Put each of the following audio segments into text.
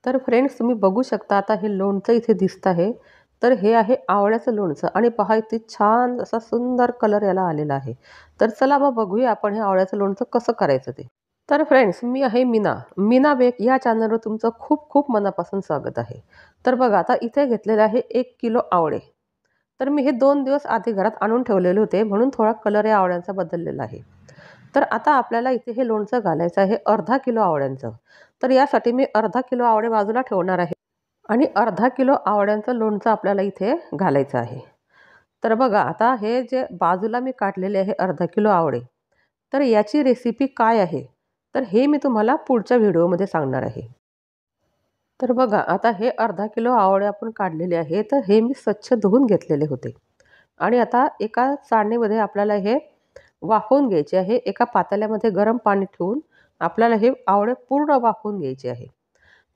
तर फ्रेंड्स, तुम्ही बघू शकता आता हे लोणचं इथे दिसत आहे. तर हे आहे आवळ्याचं लोणचं आणि पहा इथे छान असा सुंदर कलर याला आलेला आहे. तर चला मग बघूया आपण हे आवळ्याचं लोणचं कसं करायचं ते. तर फ्रेंड्स, मी आहे मीना बेक या चॅनलवर तुमचं खूप खूप मनापासून स्वागत आहे. तर बघा आता इथे घेतलेले आहे 1 किलो आवळे. तर मी हे 2 दिवस आधी घरात आणून ठेवलेले होते, म्हणून थोडा कलर या आवळ्यांचा बदललेला आहे. तर आता आपल्याला इथे हे लोणचं घालायचं आहे अर्धा किलो आवळ्यांचं. तर यासाठी मी अर्धा किलो आवळे बाजूला ठेवणार आहे आणि अर्धा किलो आवळ्यांचं लोणचं आपल्याला इथे घालायचं आहे. तर बघा आता हे जे बाजूला मी काढलेले आहे अर्धा किलो आवळे, तर याची रेसिपी काय आहे, तर हे मी तुम्हाला पुढच्या व्हिडिओमध्ये सांगणार आहे. तर बघा आता हे अर्धा किलो आवळे आपण काढलेले आहे. तर हे मी स्वच्छ धुवून घेतलेले होते आणि आता एका चाळणीमध्ये आपल्याला हे वाफवून घ्यायचे आहे. एका पातेल्यामध्ये गरम पाणी ठेवून आपल्याला हे आवळे पूर्ण वाफवून घ्यायचे आहे.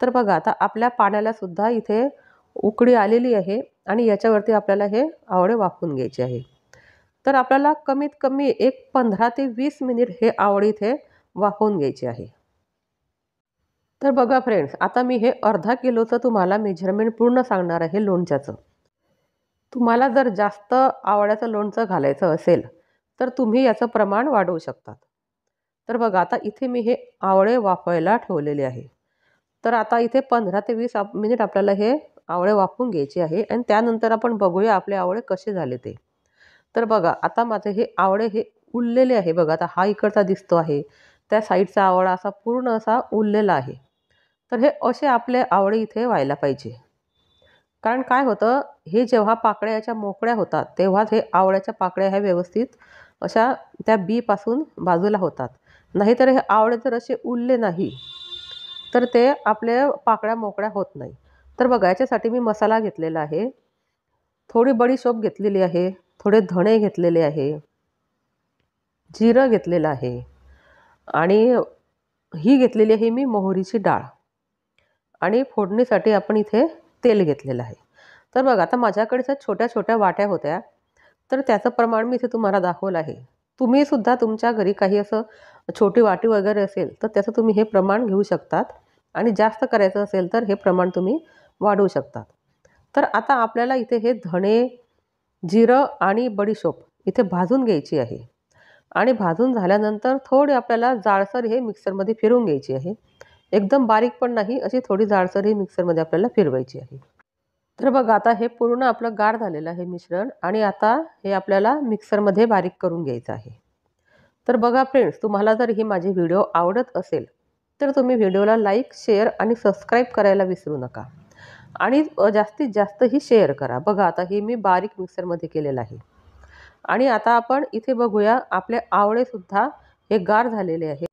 तर बघा आता आपल्या पाण्याला सुद्धा इथे उकळी आलेली आहे आणि याच्यावरती आपल्याला हे आवळे वाफवून घ्यायचे आहे. तर आपल्याला कमीत कमी एक 15 ते 20 मिनिट हे आवळे इथे वाफवून घ्यायचे आहे. तर बघा फ्रेंड्स, आता मी हे अर्धा किलोचं तुम्हाला मेजरमेंट पूर्ण सांगणार आहे लोणच्याचं. तुम्हाला जर जास्त आवळ्याचं लोणचं घालायचं असेल तर तुम्ही याचं प्रमाण वाढवू शकतात. तर बघा आता इथे मी हे आवळे वाफवायला ठेवलेले आहे. तर आता इथे 15 ते 20 मिनिट आपल्याला हे आवळे वाफवून घ्यायचे आहे आणि त्यानंतर आपण बघूया आपले आवळे कसे झाले ते. तर बघा आता माझे हे आवळे हे उरलेले आहे. बघा आता हा इकडचा दिसतो आहे, त्या साईडचा आवळा असा पूर्ण असा उरलेला आहे. तर हे असे आपले आवळे इथे व्हायला पाहिजे. कारण काय होतं, हे जेव्हा पाकळ्या याच्या मोकळ्या होतात तेव्हाच हे आवळ्याच्या पाकळ्या ह्या व्यवस्थित अशा त्या बीपासून बाजूला होतात. नाहीतर हे आवळे जर असे उरले नाही तर ते आपल्या पाकळ्या मोकळ्या होत नाही. तर बघा याच्यासाठी मी मसाला घेतलेला आहे. थोडी बडीशोप घेतलेली आहे, थोडे धणे घेतलेले आहे, जिरं घेतलेलं आहे आणि ही घेतलेली आहे मी मोहरीची डाळ आणि फोडणीसाठी आपण इथे तेल घेतलेलं आहे. तर बघा आता माझ्याकडे जर छोट्या छोट्या वाट्या होत्या तर त्याचं प्रमाण मी इथे तुम्हाला दाखवलं आहे. तुम्ही सुद्धा तुमच्या घरी काही असं छोटी वाटी वगैरे असेल तर त्याचं तुम्ही हे प्रमाण घेऊ शकतात आणि जास्त करायचं असेल तर हे प्रमाण तुम्ही वाढवू शकतात. तर आता आपल्याला इथे हे धणे, जिरं आणि बडीशोप इथे भाजून घ्यायची आहे आणि भाजून झाल्यानंतर थोडी आपल्याला जाडसर हे मिक्सरमध्ये फिरवून घ्यायची आहे. एकदम बारीक पण नाही, अशी थोडी जाडसर ही मिक्सरमध्ये आपल्याला फिरवायची आहे. तर बघा आता हे पूर्ण आपलं गाढ झालेलं आहे मिश्रण आणि आता हे आपल्याला मिक्सरमध्ये बारीक करून घ्यायचं आहे. तर बघा फ्रेंड्स, तुम्हाला जर ही माझी व्हिडिओ आवडत असेल तर तुम्ही व्हिडिओला लाईक, शेअर आणि सबस्क्राईब करायला विसरू नका आणि जास्तीत जास्त ही शेअर करा. बघा आता हे मी बारीक मिक्सरमध्ये केलेलं आहे आणि आता आपण इथे बघूया आपले आवळेसुद्धा हे गार झालेले आहे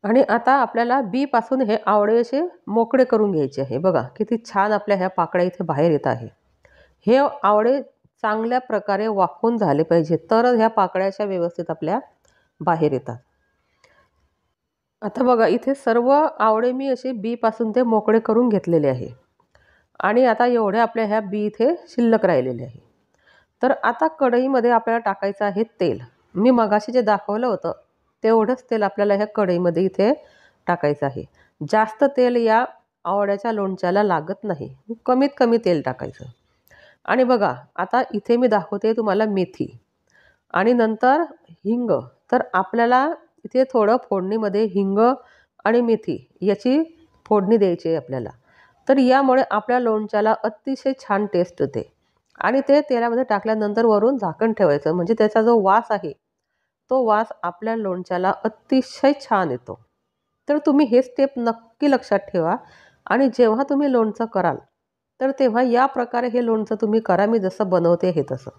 आणि आता आपल्याला बीपासून हे आवळे असे मोकळे करून घ्यायचे आहे. बघा किती छान आपल्या ह्या पाकळ्या इथे बाहेर येत आहे. हे आवळे चांगल्या प्रकारे वाफवून झाले पाहिजे तरच ह्या पाकळ्याच्या व्यवस्थित आपल्या बाहेर येतात. आता बघा इथे सर्व आवळे मी असे बीपासून ते मोकळे करून घेतलेले आहे आणि आता एवढ्या आपल्या ह्या बी इथे शिल्लक राहिलेले आहे. तर आता कढईमध्ये आपल्याला टाकायचं आहे तेल. मी मगाशी जे दाखवलं होतं तेवढंच तेल आपल्याला ह्या कढईमध्ये इथे टाकायचं आहे. जास्त तेल या आवळ्याच्या लोणच्याला लागत नाही, कमीत कमी तेल टाकायचं. आणि बघा आता इथे मी दाखवते तुम्हाला मेथी आणि नंतर हिंग. तर आपल्याला इथे थोडं फोडणीमध्ये हिंग आणि मेथी याची फोडणी द्यायची आहे आपल्याला. तर यामुळे आपल्या लोणच्याला अतिशय छान टेस्ट येते आणि ते तेलामध्ये टाकल्यानंतर वरून झाकण ठेवायचं, म्हणजे त्याचा जो वास आहे तो वास आपल्या लोणच्याला अतिशय छान येतो. तर तुम्ही हे स्टेप नक्की लक्षात ठेवा आणि जेव्हा तुम्ही लोणचं कराल तर तेव्हा या प्रकारे हे लोणचं तुम्ही करा, मी जसं बनवते हे तसं.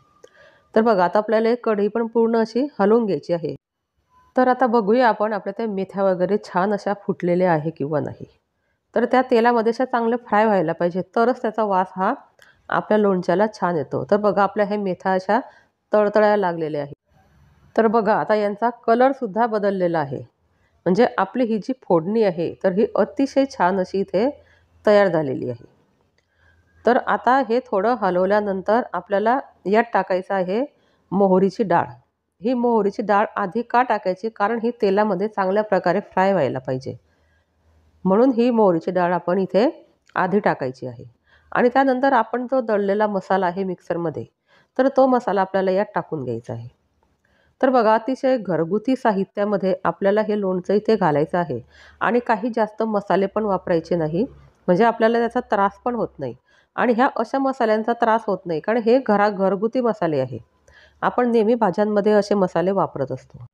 तर बघा आता आपल्याला एक कढई पण पूर्ण अशी हलवून घ्यायची आहे. तर आता बघूया आपण आपल्या त्या मेथ्या वगैरे छान अशा फुटलेल्या आहे किंवा नाही. तर त्या तेलामध्ये अशा चांगल्या फ्राय व्हायला पाहिजे तरच त्याचा वास हा आपल्या लोणच्याला छान येतो. तर बघा आपल्या ह्या मेथ्या अशा तळतळायला लागलेल्या आहेत. तर बघा आता यांचा कलरसुद्धा बदललेला आहे, म्हणजे आपली ही जी फोडणी आहे तर ही अतिशय छान अशी इथे तयार झालेली आहे. तर आता हे थोडं हलवल्यानंतर आपल्याला यात टाकायचं आहे मोहरीची डाळ. ही मोहरीची डाळ आधी का टाकायची, कारण ही तेलामध्ये चांगल्या प्रकारे फ्राय व्हायला पाहिजे, म्हणून ही मोहरीची डाळ आपण इथे आधी टाकायची आहे. आणि त्यानंतर आपण जो दळलेला मसाला आहे मिक्सरमध्ये, तर तो मसाला आपल्याला यात टाकून घ्यायचा आहे. तर बघा, अतिशय घरगुती साहित्यामध्ये आपल्याला हे लोणचं इथे घालायचं आहे आणि काही जास्त मसाले पण वापरायचे नाही, म्हणजे आपल्याला त्याचा त्रास पण होत नाही. आणि ह्या अशा मसाल्यांचा त्रास होत नाही, कारण हे घरगुती मसाले आहे. आपण नेहमी भाज्यांमध्ये असे मसाले वापरत असतो.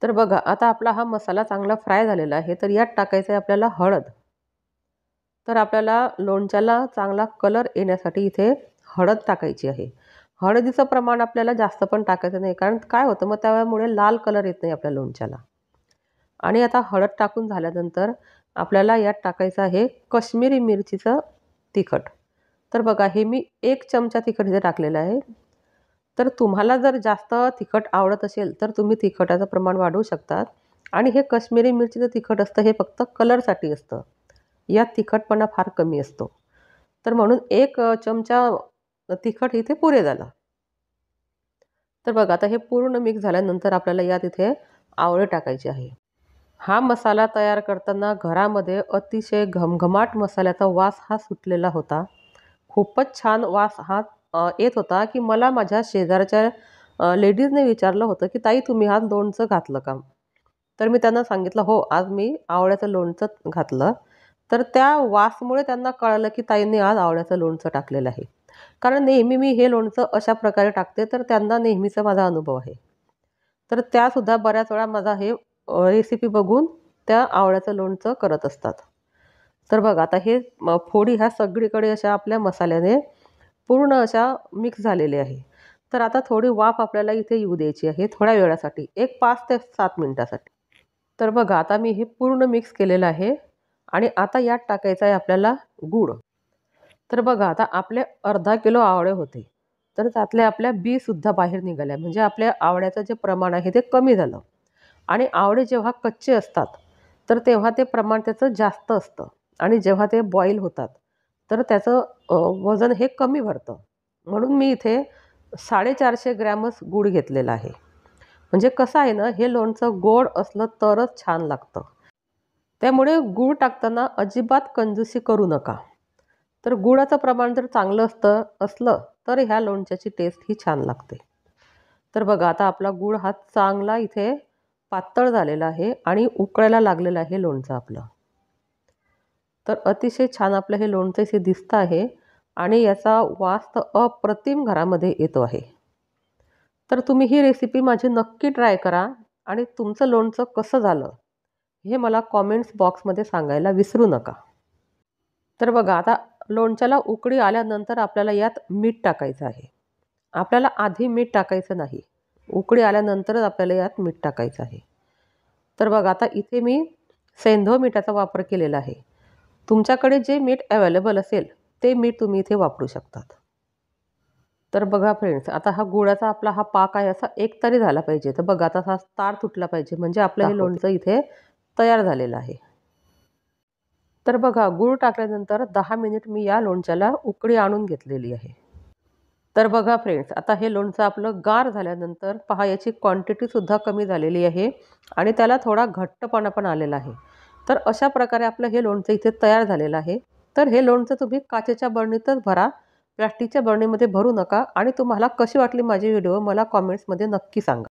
तर बघा, आता आपला हा मसाला चांगला फ्राय झालेला आहे, तर यात टाकायचं आहे आपल्याला हळद. तर आपल्याला लोणच्याला चांगला कलर येण्यासाठी इथे हळद टाकायची आहे. हळदीचं प्रमाण आपल्याला जास्त पण टाकायचं नाही, कारण काय होतं मग त्यामुळे लाल कलर येत नाही आपल्या लोणच्याला. आणि आता हळद टाकून झाल्यानंतर आपल्याला यात टाकायचं आहे काश्मीरी मिरचीचं तिखट. तर बघा, हे मी 1 चमचा तिखट इथे टाकलेलं आहे. तर तुम्हाला जर जास्त तिखट आवडत असेल तर तुम्ही तिखटाचं प्रमाण वाढवू शकतात. आणि हे काश्मीरी मिरचीचं तिखट असतं हे फक्त कलरसाठी असतं. यात तिखटपणा फार कमी असतो. तर म्हणून 1 चमचा तिखट इथे पुरे झालं. तर बघा, आता हे पूर्ण मिक्स झाल्यानंतर आपल्याला यात इथे आवळे टाकायचे आहे. हा मसाला तयार करताना घरामध्ये अतिशय घमघमाट मसाल्याचा वास हा सुटलेला होता. खूपच छान वास हा येत होता, की मला माझ्या शेजारच्या लेडीजने विचारलं होतं, की "ताई, तुम्ही आज लोणचं घातलं का?" तर मी त्यांना सांगितलं, "हो, आज मी आवळ्याचं लोणचं घातलं." तर त्या वासमुळे त्यांना कळालं, की ताईंनी आज आवळ्याचं लोणचं टाकलेलं आहे. कारण नेहमी मी हे लोणचं अशा प्रकारे टाकते, तर त्यांना नेहमीचा माझा अनुभव आहे. तर त्यासुद्धा बऱ्याच वेळा माझा हे रेसिपी बघून त्या आवळ्याचं लोणचं करत असतात. तर बघा, आता हे फोडी ह्या सगळीकडे अशा आपल्या मसाल्याने पूर्ण अशा मिक्स झालेल्या आहे. तर आता थोडी वाफ आपल्याला इथे येऊ द्यायची आहे थोड्या वेळासाठी, एक 5 ते 7 मिनिटासाठी. तर बघा, आता मी हे पूर्ण मिक्स केलेलं आहे आणि आता यात टाकायचं आहे आपल्याला गूळ. तर बघा, आता आपले अर्धा किलो आवळे होते. तर त्यातल्या आपल्या बीसुद्धा बाहेर निघाल्या. म्हणजे आपल्या आवळ्याचं जे प्रमाण आहे ते कमी झालं. आणि आवळे जेव्हा कच्चे असतात, तर तेव्हा ते प्रमाण त्याचं जास्त असतं आणि जेव्हा ते बॉईल होतात, तर त्याचं वजन हे कमी भरतं. म्हणून मी इथे 450 ग्रॅमच गूळ घेतलेला आहे. म्हणजे कसं आहे ना, हे लोणचं गोड असलं तरच छान लागतं. त्यामुळे गूळ टाकताना अजिबात कंजूसी करू नका. तर गुळाचं प्रमाण जर चांगलं असलं तर ह्या लोणच्याची टेस्ट ही छान लागते. तर बघा, आता आपला गूळ हा चांगला इथे पातळ झालेला आहे आणि उकळायला लागलेलं आहे लोणचं आपलं. तर अतिशय छान आपलं हे लोणचं इथे दिसतं आहे आणि याचा वास तर अप्रतिम घरामध्ये येतो आहे. तर तुम्ही ही रेसिपी माझी नक्की ट्राय करा आणि तुमचं लोणचं कसं झालं हे मला कॉमेंट्स बॉक्समध्ये सांगायला विसरू नका. तर बघा, आता लोणच्याला उकळी आल्यानंतर आपल्याला यात मीठ टाकायचं आहे. आपल्याला आधी मीठ टाकायचं नाही. उकळी आल्यानंतरच आपल्याला यात मीठ टाकायचं आहे. तर बघा, आता इथे मी सैंधव मीठाचा वापर केलेला आहे. तुमच्याकडे जे मीठ अवेलेबल असेल ते मीठ तुम्ही इथे वापरू शकतात. तर बघा फ्रेंड्स, आता हा गुळाचा आपला हा पाक आहे असा एकतारी झाला पाहिजे. तर बघा, आता हा तार तुटला पाहिजे म्हणजे आपलं हे लोणचं इथे तयार झालेलं आहे. तर बघा, गूळ टाकल्यानंतर 10 मिनिट मी या लोणच्याला उकळी आणून घेतलेली आहे. तर बघा फ्रेंड्स, आता हे लोणचं आपलं गार झाल्यानंतर पहा, याची क्वांटिटीसुद्धा कमी झालेली आहे आणि त्याला थोडा घट्टपणा पण आलेला आहे. तर अशा प्रकारे आपलं हे लोणचं इथे तयार झालेलं आहे. तर हे लोणचं तुम्ही काचेच्या बरणीतच भरा, प्लास्टिकच्या बरणीमध्ये भरू नका. आणि तुम्हाला कशी वाटली माझी व्हिडिओ मला कॉमेंट्समध्ये नक्की सांगा.